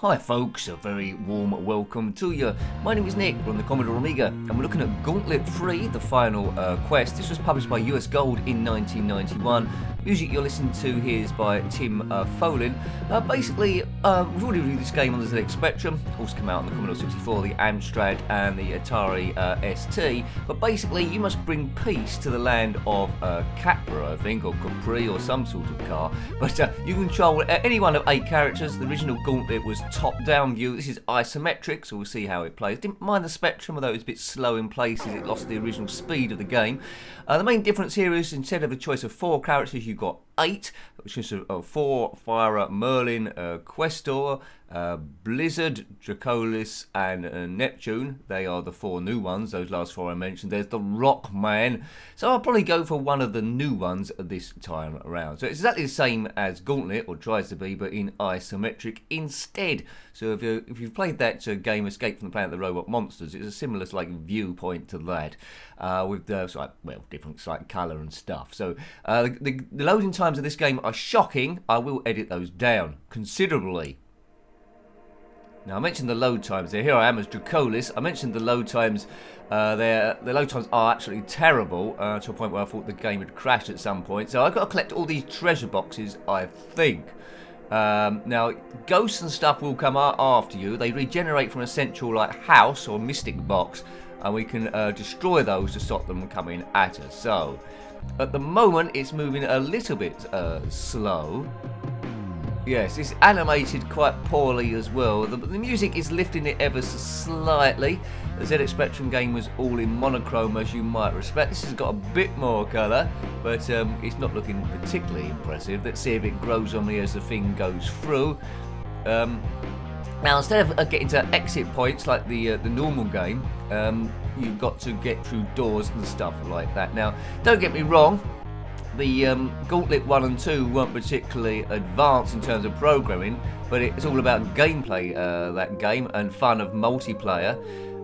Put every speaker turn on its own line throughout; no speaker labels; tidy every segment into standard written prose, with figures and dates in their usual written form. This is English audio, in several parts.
Hi folks, a very warm welcome to you. My name is Nick, we're on the Commodore Amiga, and we're looking at Gauntlet III, the final quest. This was published by US Gold in 1991. Music you're listening to here is by Tim Folin. Basically, we've already reviewed this game on the ZX Spectrum, also came out on the Commodore 64, the Amstrad and the Atari ST. But basically, you must bring peace to the land of Capra, I think, or Capri, or some sort of car. But you control any one of 8 characters. The original Gauntlet was top-down view. This is isometric, so we'll see how it plays. Didn't mind the Spectrum, although it was a bit slow in places. It lost the original speed of the game. The main difference here is instead of a choice of 4 characters, you've got 8, which is 4 Fire, Merlin, Questor, Blizzard, Dracolis, and Neptune. They are the 4 new ones, those last 4 I mentioned. There's the Rockman. So I'll probably go for one of the new ones this time around. So it's exactly the same as Gauntlet, or tries to be, but in isometric instead. So if you've played that game Escape from the Planet of the Robot Monsters, it's a similar viewpoint to that, with different colour and stuff. So the loading times of this game are shocking. I will edit those down considerably. Now I mentioned the load times there. Here I am as Dracolis. I mentioned the load times. The load times are absolutely terrible, to a point where I thought the game had crashed at some point. So I've got to collect all these treasure boxes, I think. Now ghosts and stuff will come after you. They regenerate from a central house or mystic box, and we can destroy those to stop them coming at us. So at the moment it's moving a little bit slow. Yes, it's animated quite poorly as well. The music is lifting it ever so slightly. The ZX Spectrum game was all in monochrome, as you might respect. This has got a bit more colour, but it's not looking particularly impressive. Let's see if it grows on me as the thing goes through. Now, instead of getting to exit points like the normal game, you've got to get through doors and stuff like that. Now, don't get me wrong. The Gauntlet 1 and 2 weren't particularly advanced in terms of programming, but it's all about gameplay, that game, and fun of multiplayer.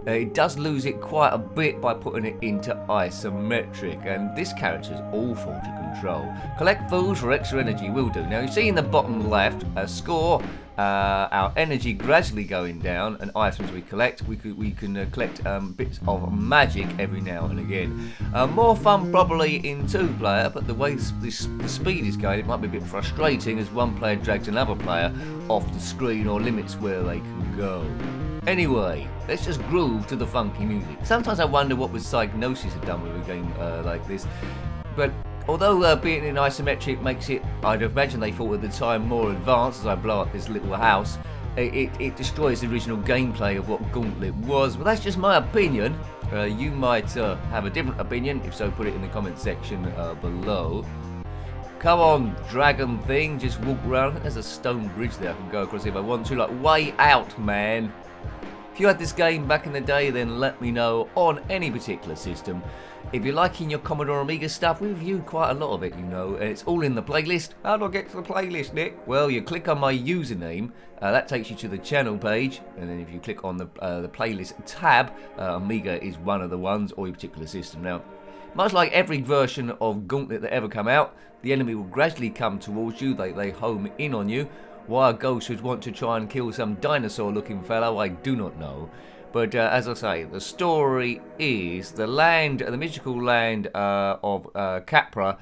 It does lose it quite a bit by putting it into isometric, and this character is awful to control. Collect fools for extra energy will do. Now you see in the bottom left a score, our energy gradually going down, and items we collect. We can collect bits of magic every now and again. More fun probably in 2-player, but the way the speed is going, it might be a bit frustrating as one player drags another player off the screen or limits where they can go. Anyway, let's just groove to the funky music. Sometimes I wonder what was Psygnosis had done with a game like this, but although being in isometric makes it, I'd imagine they thought at the time, more advanced as I blow up this little house, it destroys the original gameplay of what Gauntlet was. But that's just my opinion. You might have a different opinion. If so, put it in the comment section below. Come on, dragon thing, just walk around. There's a stone bridge there I can go across if I want to. Way out, man. If you had this game back in the day, then let me know on any particular system. If you're liking your Commodore Amiga stuff, we reviewed quite a lot of it, and it's all in the playlist. How do I get to the playlist, Nick? Well, you click on my username, that takes you to the channel page, and then if you click on the playlist tab, Amiga is one of the ones, or your particular system. Now, much like every version of Gauntlet that ever come out, the enemy will gradually come towards you. They home in on you. Why a ghost would want to try and kill some dinosaur-looking fellow, I do not know. But as I say, the story is the mythical land of Capra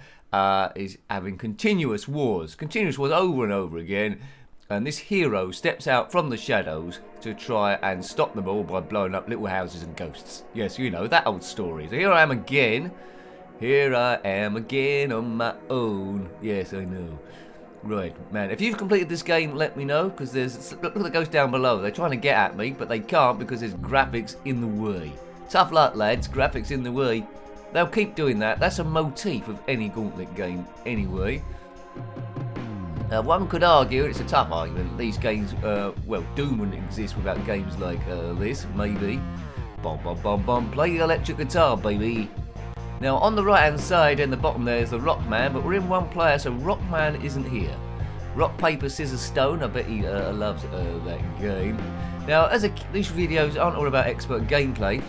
is having continuous wars over and over again. And this hero steps out from the shadows to try and stop them all by blowing up little houses and ghosts. Yes, you know, that old story. So here I am again. Here I am again on my own. Yes, I know. Right, man, if you've completed this game, let me know, because look at the ghost down below. They're trying to get at me, but they can't because there's graphics in the way. Tough luck, lads, graphics in the way. They'll keep doing that. That's a motif of any Gauntlet game anyway. One could argue, it's a tough argument, these games, Doom wouldn't exist without games like this, maybe. Bom, bom, bom, bom, play the electric guitar, baby. Now, on the right-hand side in the bottom there is the Rockman, but we're in 1 player, so Rockman isn't here. Rock, paper, scissors, stone. I bet he loves that game. Now, these videos aren't all about expert gameplay.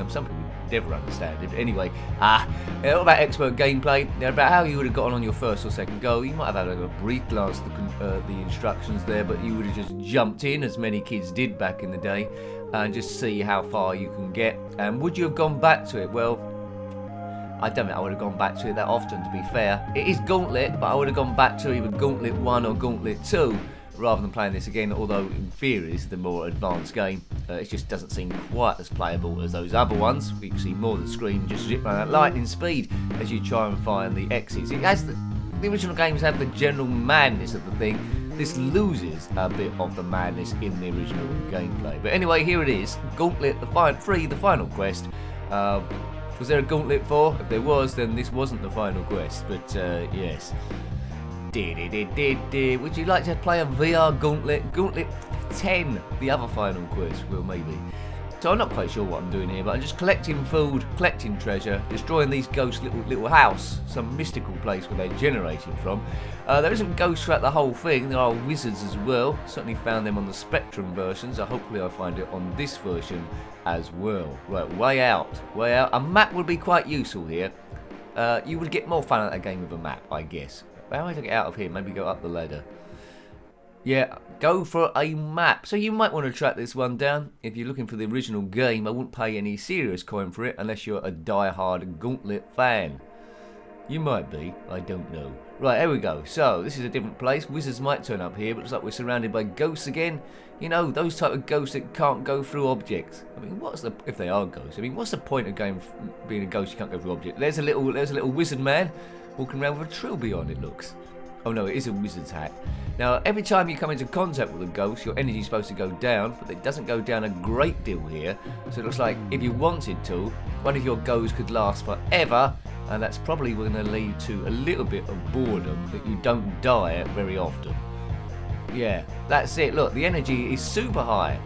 Some people never understand it. But anyway, what about expert gameplay? About how you would have gotten on your first or second go. You might have had a brief glance at the instructions there, but you would have just jumped in, as many kids did back in the day, and just see how far you can get. And would you have gone back to it? Well, I don't think I would have gone back to it that often, to be fair. It is Gauntlet, but I would have gone back to either Gauntlet 1 or Gauntlet 2 rather than playing this again, although in theory it's the more advanced game. It just doesn't seem quite as playable as those other ones. We can see more of the screen just zip around at lightning speed as you try and find the exits. It has the original games have the general madness of the thing. This loses a bit of the madness in the original gameplay. But anyway, here it is, Gauntlet III, the final quest. Was there a Gauntlet 4? If there was, then this wasn't the final quest, but yes. Would you like to play a VR Gauntlet? Gauntlet 10, the other final quest? Well, maybe. So I'm not quite sure what I'm doing here, but I'm just collecting food, collecting treasure, destroying these ghosts' little house, some mystical place where they're generating from. There isn't ghosts throughout the whole thing, there are wizards as well. Certainly found them on the Spectrum version, so hopefully I'll find it on this version as well. Right, way out. A map would be quite useful here. You would get more fun out of a game with a map, I guess. How do I get out of here? Maybe go up the ladder. Yeah, go for a map. So you might want to track this one down. If you're looking for the original game, I wouldn't pay any serious coin for it unless you're a die-hard Gauntlet fan. You might be, I don't know. Right, here we go. So, this is a different place. Wizards might turn up here, but looks like we're surrounded by ghosts again. You know, those type of ghosts that can't go through objects. I mean, if they are ghosts, I mean, what's the point of being a ghost you can't go through objects? There's a little wizard man walking around with a trilby on, it looks. Oh no, it is a wizard's hat. Now, every time you come into contact with a ghost, your energy is supposed to go down, but it doesn't go down a great deal here. So it looks like if you wanted to, one of your goes could last forever, and that's probably going to lead to a little bit of boredom, that you don't die very often. Yeah, that's it. Look, the energy is super high.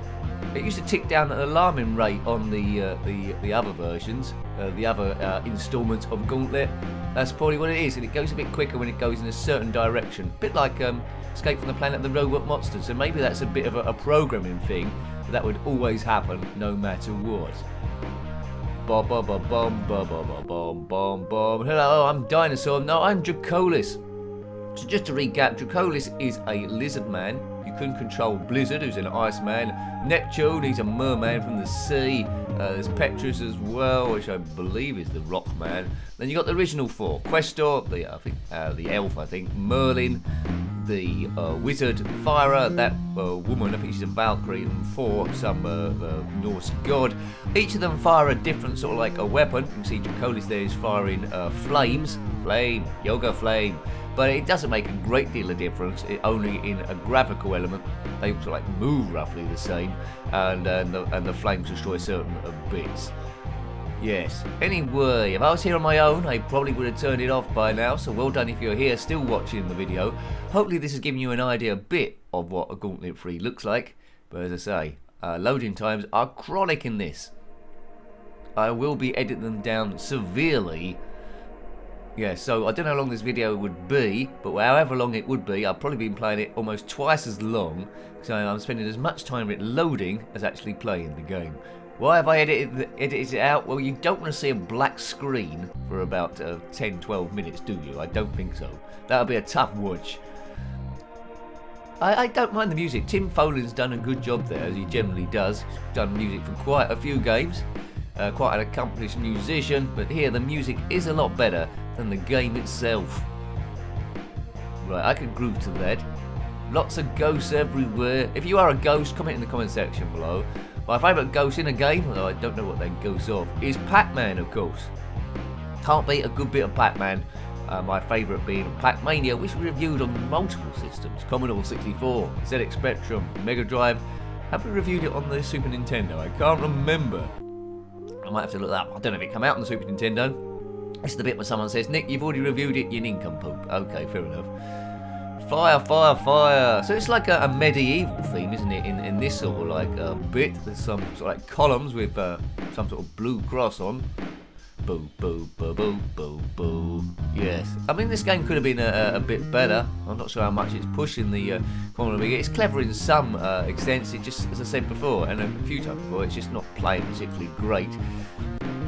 It used to tick down at an alarming rate on the other versions, the other instalments of Gauntlet. That's probably what it is, and it goes a bit quicker when it goes in a certain direction. A bit like Escape from the Planet of the Robot Monsters, so maybe that's a bit of a programming thing. That would always happen, no matter what. Bom bom bom bom bom bom bom bom bom. Hello, I'm Dinosaur. No, I'm Dracolis. So just to recap, Dracolis is a lizard man. You can control Blizzard, who's an iceman. Neptune, he's a merman from the sea. There's Petrus as well, which I believe is the rock man. Then you got the original four: Questor, the elf, I think, Merlin, the wizard, Fyra, that woman, I think she's a Valkyrie, and four, some Norse god. Each of them fire a different sort of like a weapon. You can see Dracolis there is firing flames, yoga flame. But it doesn't make a great deal of difference, only in a graphical element. They sort of like move roughly the same, and the flames destroy certain bits. Yes. Anyway, if I was here on my own, I probably would have turned it off by now, so well done if you're here still watching the video. Hopefully this has given you an idea a bit of what a Gauntlet 3 looks like. But as I say, loading times are chronic in this. I will be editing them down severely. Yeah, so I don't know how long this video would be, but however long it would be, I've probably been playing it almost twice as long, so I'm spending as much time it loading as actually playing the game. Why have I edited it out? Well, you don't want to see a black screen for about 10-12 minutes, do you? I don't think so. That'll be a tough watch. I don't mind the music. Tim Follins done a good job there, as he generally does. He's done music for quite a few games. Quite an accomplished musician, but here the music is a lot better than the game itself. Right, I can groove to that. Lots of ghosts everywhere. If you are a ghost, comment in the comment section below. My favourite ghost in a game, although I don't know what that ghost of, is Pac-Man, of course. Can't beat a good bit of Pac-Man. My favourite being Pac-Mania, which we reviewed on multiple systems. Commodore 64, ZX Spectrum, Mega Drive. Have we reviewed it on the Super Nintendo? I can't remember. I might have to look that up. I don't know if it came out on the Super Nintendo. It's the bit where someone says, Nick, you've already reviewed it, you nincompoop. Okay, fair enough. Fire, fire, fire. So it's like a medieval theme, isn't it? In this sort of like bit. There's some sort of like columns with some sort of blue cross on. Boo, boo, boo, boo, boo, boo. Yes. I mean, this game could have been a bit better. I'm not sure how much it's pushing the Commodore Amiga. It's clever in some extent. It just, as I said before, and a few times before, it's just not playing particularly great.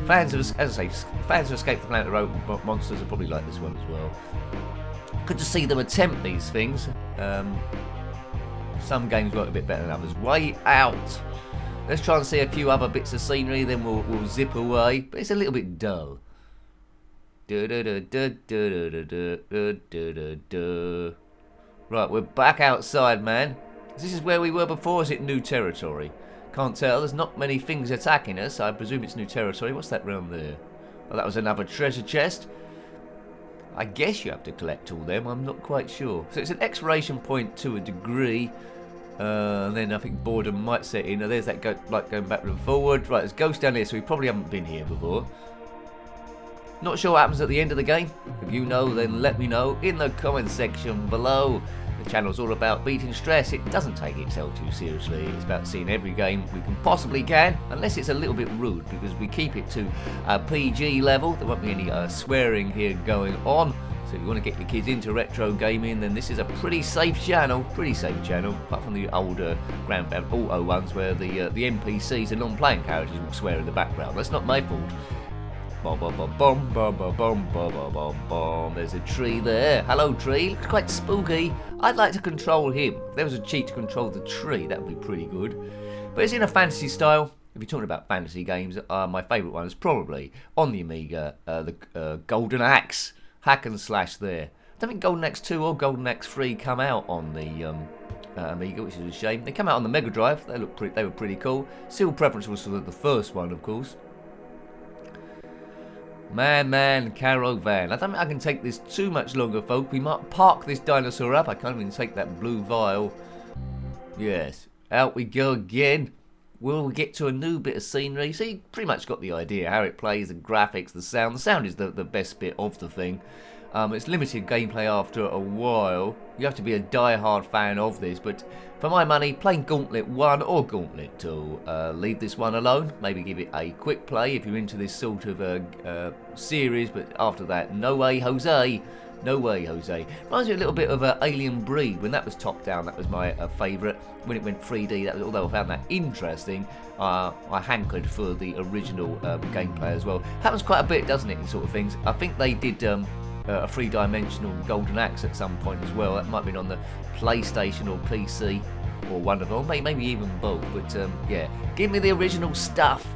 Fans of, as I say, fans of Escape the Planet of Monsters will probably like this one as well. Good to see them attempt these things. Some games work a bit better than others. Way out. Let's try and see a few other bits of scenery, then we'll zip away. But it's a little bit dull. Right, we're back outside, man. This is where we were before, or is it new territory? Can't tell. There's not many things attacking us. I presume it's new territory. What's that round there? Oh, that was another treasure chest. I guess you have to collect all them. I'm not quite sure. So it's an exploration point to a degree. And then I think boredom might set in. Oh, there's that light going backward and forward. Right, there's ghosts down here, so we probably haven't been here before. Not sure what happens at the end of the game. If you know, then let me know in the comment section below. The channel's all about beating stress. It doesn't take itself too seriously. It's about seeing every game we can possibly can, unless it's a little bit rude, because we keep it to a PG level. There won't be any swearing here going on. So if you want to get your kids into retro gaming, then this is a pretty safe channel. Apart from the older Grand Theft Auto ones where the NPCs and non-playing characters will swear in the background. That's not my fault. Bom, bom, bom, bom, bom, bom, bom, bom, bom, bom. There's a tree there. Hello, tree. Looks quite spooky. I'd like to control him. If there was a cheat to control the tree, that would be pretty good. But it's in a fantasy style. If you're talking about fantasy games, my favourite one is probably on the Amiga, the Golden Axe. Hack and slash there. I don't think Golden Axe 2 or Golden Axe 3 come out on the Amiga, which is a shame. They come out on the Mega Drive. They were pretty cool. Still preference was for the first one, of course. Man, caravan. I don't think I can take this too much longer, folk. We might park this dinosaur up. I can't even take that blue vial. Yes, out we go again. We'll get to a new bit of scenery. So you pretty much got the idea. How it plays, the graphics, the sound. The sound is the best bit of the thing. It's limited gameplay after a while. You have to be a die-hard fan of this, but for my money, playing Gauntlet 1 or Gauntlet 2. Leave this one alone. Maybe give it a quick play if you're into this sort of series, but after that, no way, Jose. No way, Jose. Reminds me a little bit of Alien Breed. When that was top down, that was my favourite. When it went 3D, although I found that interesting, I hankered for the original gameplay as well. Happens quite a bit, doesn't it, in sort of things. I think they did a three-dimensional Golden Axe at some point as well. That might have been on the PlayStation or PC, or one of them, maybe even both. But yeah, give me the original stuff.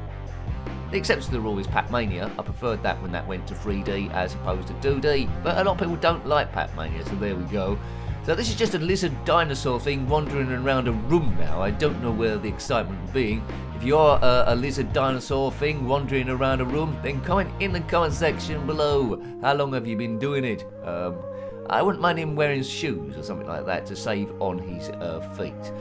The exception to the rule is Pac-Mania. I preferred that when that went to 3D as opposed to 2D, but a lot of people don't like Pac-Mania, so there we go. So this is just a lizard dinosaur thing wandering around a room now. I don't know where the excitement will be. If you're a lizard dinosaur thing wandering around a room, then comment in the comment section below. How long have you been doing it? I wouldn't mind him wearing shoes or something like that to save on his feet.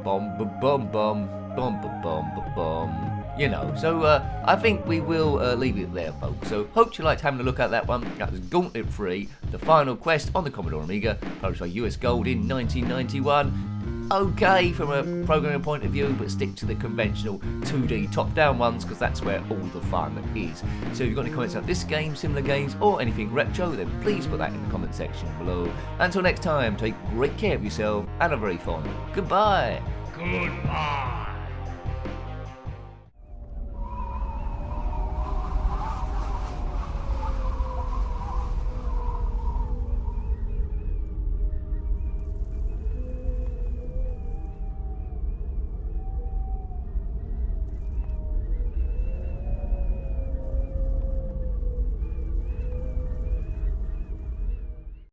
Bom ba bom bom bom ba bom ba bom. You know, so I think we will leave it there, folks. So hope you liked having a look at that one. That was Gauntlet 3, the final quest on the Commodore Amiga, published by US Gold in 1991. Okay from a programming point of view, but stick to the conventional 2D top-down ones, because that's where all the fun is. So if you've got any comments about this game, similar games, or anything retro, then please put that in the comment section below. Until next time, take great care of yourself, and a very fond goodbye.
Goodbye.